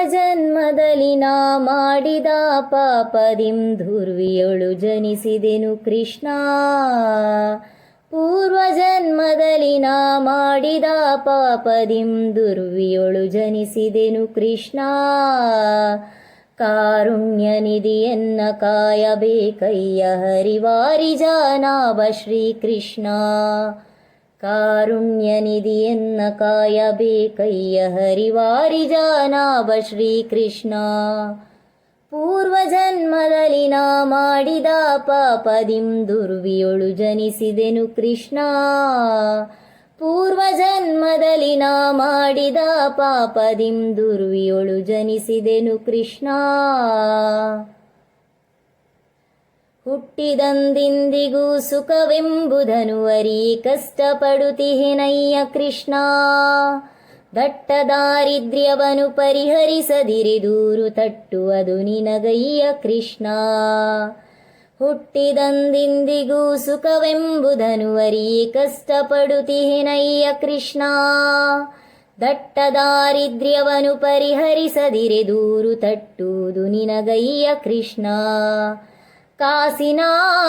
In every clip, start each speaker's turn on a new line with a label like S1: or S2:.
S1: ಜನ್ಮದಲ್ಲಿ ನಾ ಮಾಡಿದ ಪಾಪದಿಂ ದುರ್ವಿಯೊಳು ಜನಿಸಿದೆನು ಕೃಷ್ಣ. ಪೂರ್ವ ಜನ್ಮದಲ್ಲಿ ನಾ ಮಾಡಿದ ಪಾಪದಿಂ ದುರ್ವಿಯೊಳು ಜನಿಸಿದೆನು ಕೃಷ್ಣ. ಕಾರುಣ್ಯ ನಿಧಿಯನ್ನ ಕಾಯಬೇಕಯ್ಯ ಹರಿವಾರಿ ಜಾನಾಭ ಶ್ರೀಕೃಷ್ಣ. ಕಾರುಣ್ಯ ನಿಧಿಯನ್ನ ಕಾಯಬೇಕಯ್ಯ ಹರಿವಾರಿ ಜಾನಾಭ ಶ್ರೀಕೃಷ್ಣ. ಪೂರ್ವ ಜನ್ಮದಲ್ಲಿ ನಾ ಮಾಡಿದ ಪಾಪದಿಂ ದುರ್ವಿಯೊಳು ಜನಿಸಿದೆನು ಕೃಷ್ಣ. ಪೂರ್ವ ಜನ್ಮದಲ್ಲಿ ನಾ ಮಾಡಿದ ಪಾಪದಿಂ ದುರ್ವಿಯೊಳು ಜನಿಸಿದೆನು ಕೃಷ್ಣ. ಹುಟ್ಟಿದಂದಿಂದಿಗೂ ಸುಖವೆಂಬುದನು ಅರಿ ಕಷ್ಟಪಡುತ್ತಿಹೆನಯ್ಯ ಕೃಷ್ಣ. ದಟ್ಟ ದಾರಿದ್ರ್ಯವನು ಪರಿಹರಿಸದಿರೆ ದೂರು ತಟ್ಟುವುದು ನಿನಗಯ್ಯ ಕೃಷ್ಣ. ಹುಟ್ಟಿದಂದಿಂದಿಗೂ ಸುಖವೆಂಬುದನು ಅರಿ ಕಷ್ಟಪಡುತ್ತಿಹೆನಯ್ಯ ಕೃಷ್ಣ. ದಟ್ಟ ದಾರಿದ್ರ್ಯವನು ಪರಿಹರಿಸದಿರೆ ದೂರು ತಟ್ಟುವುದು ನಿನಗಯ್ಯ ಕೃಷ್ಣ. ಕಾಸಿನ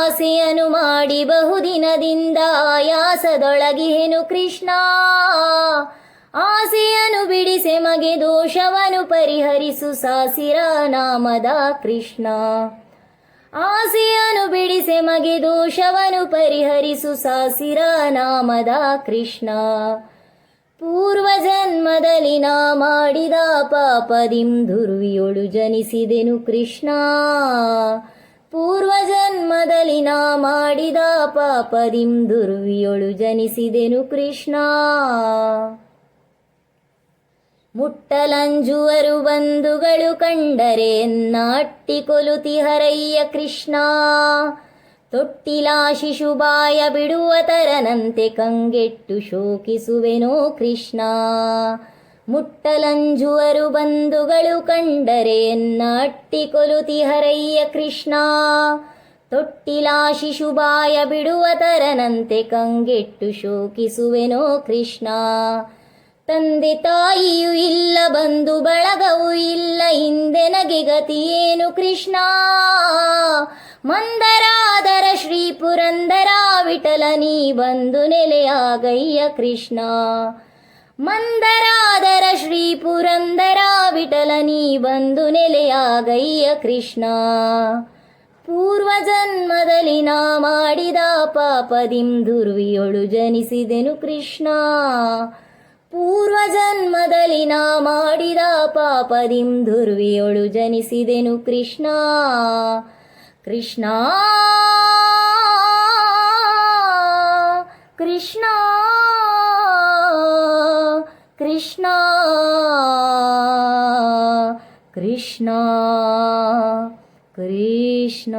S1: ಆಸೆಯನ್ನು ಮಾಡಿ ಬಹುದಿನದಿಂದ ಆಯಾಸದೊಳಗಿಹೆನು ಕೃಷ್ಣ. ಆಸೆಯನ್ನು ಬಿಡಿಸೆ ಮಗೆ ದೋಷವನ್ನು ಪರಿಹರಿಸು ಸಾಸಿರ ನಾಮದ ಕೃಷ್ಣ. ಆಸೆಯನ್ನು ಬಿಡಿಸೆ ಮಗೆ ದೋಷವನ್ನು ಪರಿಹರಿಸು ಸಾಸಿರ ನಾಮದ ಕೃಷ್ಣ. ಪೂರ್ವ ಜನ್ಮದಲ್ಲಿ ನಾ ಮಾಡಿದ ಪಾಪದಿಂ ದುರ್ವಿಯೊಳು ಜನಿಸಿದೆನು ಕೃಷ್ಣ. ಪೂರ್ವ ಜನ್ಮದಲ್ಲಿ ನಾ ಮಾಡಿದ ಪಾಪದಿಂ ದುರ್ವಿಯೊಳು ಜನಿಸಿದೆನು ಕೃಷ್ಣ. ಮುಟ್ಟಲಂಜುವರು ಬಂಧುಗಳು ಕಂಡರೆ ಎನ್ನ ಅಟ್ಟಿಕೊಲುತಿಹರಯ್ಯ ಕೃಷ್ಣ. ತೊಟ್ಟಿಲ ಶಿಶುಬಾಯ ಬಿಡುವ ತರನಂತೆ ಕಂಗೆಟ್ಟು ಶೋಕಿಸುವೆನೋ ಕೃಷ್ಣ. ಮುಟ್ಟಲಂಜುವರು ಬಂಧುಗಳು ಕಂಡರೆ ಎನ್ನ ಅಟ್ಟಿಕೊಲುತಿಹರಯ್ಯ ಕೃಷ್ಣ. ತೊಟ್ಟಿಲ ಶಿಶುಬಾಯ ಬಿಡುವ ತರನಂತೆ ಕಂಗೆಟ್ಟು ಶೋಕಿಸುವೆನೋ ಕೃಷ್ಣ. ತಂದೆ ತಾಯಿಯೂ ಇಲ್ಲ ಬಂಧು ಬಳಗವೂ ಇಲ್ಲ ಹಿಂದೆ ನಗೆ ಗತಿಯೇನು ಕೃಷ್ಣ. ಮಂದರಾದರ ಶ್ರೀ ಪುರಂದರ ವಿಠಲ ನೀ ಬಂದು ನೆಲೆಯಾಗಯ್ಯ ಕೃಷ್ಣ. ಮಂದರಾದರ ಶ್ರೀ ಪುರಂದರ ವಿಠಲ ನೀ ಬಂದು ನೆಲೆಯಾಗಯ್ಯ ಕೃಷ್ಣ. ಪೂರ್ವ ಜನ್ಮದಲ್ಲಿ ನಾ ಮಾಡಿದ ಪಾಪದಿಂ ದುರ್ವಿಯೊಳು ಜನಿಸಿದೆನು ಕೃಷ್ಣ. ಪೂರ್ವ ಜನ್ಮದಲ್ಲಿ ನಾ ಮಾಡಿದ ಪಾಪದಿಂ ದುರ್ವಿಯೊಳು ಜನಿಸಿದೆನು ಕೃಷ್ಣ. ಕೃಷ್ಣ ಕೃಷ್ಣ ಕೃಷ್ಣ ಕೃಷ್ಣ ಕೃಷ್ಣ.